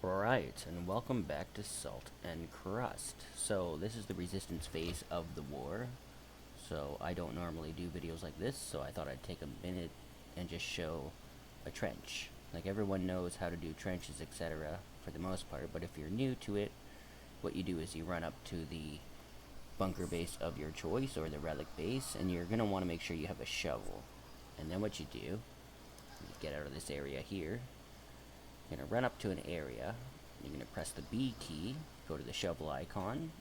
Right, and welcome back to Salt and Crust. So, this is the resistance phase of the war. So, I don't normally do videos like this, so I thought I'd take a minute and just show a trench. Like, everyone knows how to do trenches, etc., for the most part, but if you're new to it, what you do is you run up to the bunker base of your choice, or the relic base, and you're going to want to make sure you have a shovel. And then what you do, you get out of this area here. You're going to run up to an area, you're going to press the B key, go to the shovel icon,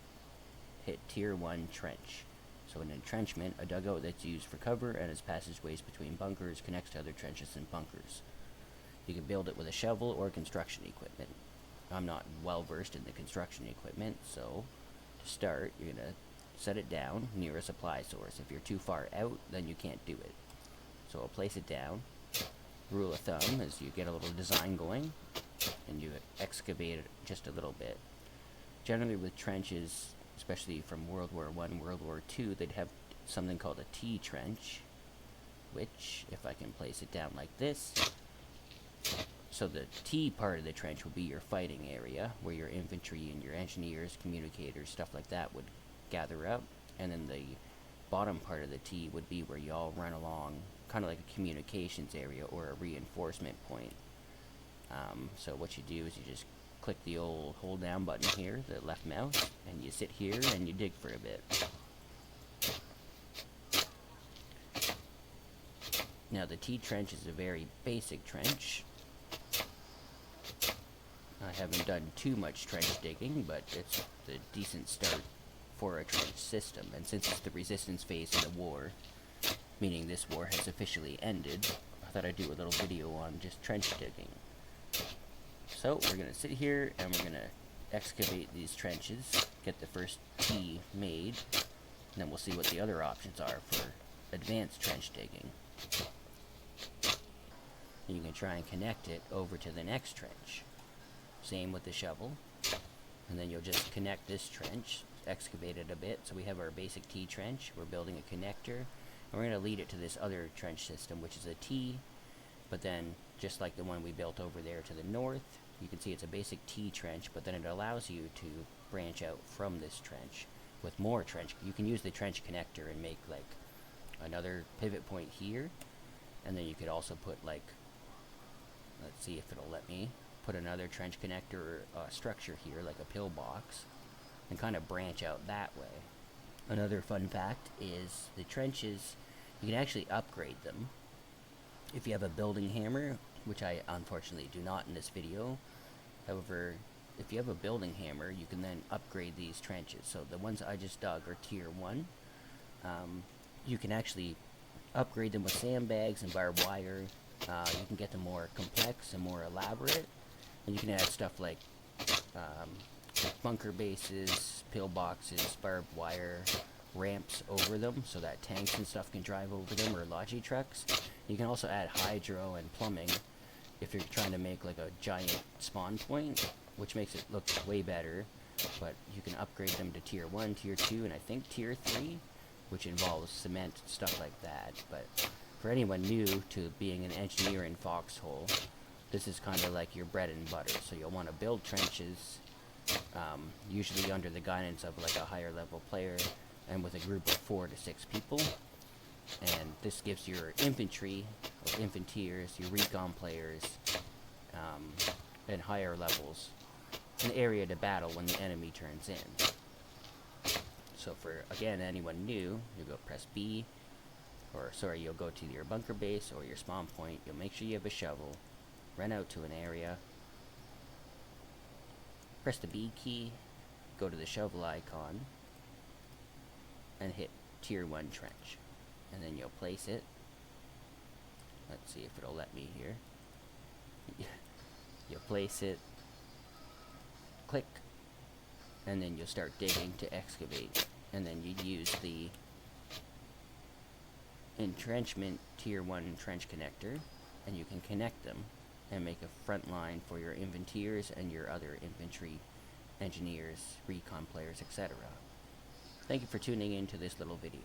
hit Tier 1 Trench. So an entrenchment, a dugout that's used for cover and has passageways between bunkers, connects to other trenches and bunkers. You can build it with a shovel or construction equipment. I'm not well versed in the construction equipment, so to start, you're going to set it down near a supply source. If you're too far out, then you can't do it. So I'll place it down. Rule of thumb is you get a little design going and you excavate it just a little bit. Generally with trenches, especially from World War I, World War II, they'd have something called a T trench, which, if I can place it down like this, so the T part of the trench will be your fighting area, where your infantry and your engineers, communicators, stuff like that would gather up, and then the bottom part of the T would be where you all run along, kind of like a communications area or a reinforcement point. So what you do is you just click the old hold down button here, the left mouse, and you sit here and you dig for a bit. Now the T trench is a very basic trench. I haven't done too much trench digging, but it's the decent start for a trench system, and since it's the resistance phase of the war, meaning this war has officially ended, I thought I'd do a little video on just trench digging. So we're going to sit here and we're going to excavate these trenches, get the first T made, and then we'll see what the other options are for advanced trench digging. You can try and connect it over to the next trench. Same with the shovel, and then you'll just connect this trench, excavate it a bit. So we have our basic T trench, we're building a connector, and we're going to lead it to this other trench system, which is a T, but then just like the one we built over there to the north, you can see it's a basic T trench, but then it allows you to branch out from this trench with more trench. You can use the trench connector and make like another pivot point here, and then you could also put like, let's see if it'll let me, put another trench connector structure here, like a pillbox, and kind of branch out that way. Another fun fact is the trenches, you can actually upgrade them. If you have a building hammer, which I unfortunately do not in this video, however, if you have a building hammer, you can then upgrade these trenches. So the ones I just dug are Tier 1. You can actually upgrade them with sandbags and barbed wire. You can get them more complex and more elaborate. And you can add stuff like bunker bases, pillboxes, barbed wire, ramps over them so that tanks and stuff can drive over them, or logi trucks. You can also add hydro and plumbing if you're trying to make like a giant spawn point, which makes it look way better. But you can upgrade them to Tier 1, Tier 2, and I think Tier 3, which involves cement, stuff like that. But for anyone new to being an engineer in Foxhole, this is kind of like your bread and butter. So you'll want to build trenches, usually under the guidance of like a higher level player and with a group of 4 to 6 people. And this gives your infantry, or infanteers, your recon players, and higher levels an area to battle when the enemy turns in. So for, again, anyone new, you go press B, you'll go to your bunker base or your spawn point. You'll make sure you have a shovel, run out to an area, press the B key, go to the shovel icon, and hit Tier 1 trench. And then you'll place it. Let's see if it'll let me here. You'll place it, click, and then you'll start digging to excavate. And then you use the entrenchment Tier 1 trench connector, and you can connect them and make a front line for your infanteers and your other infantry, engineers, recon players, etc. Thank you for tuning in to this little video.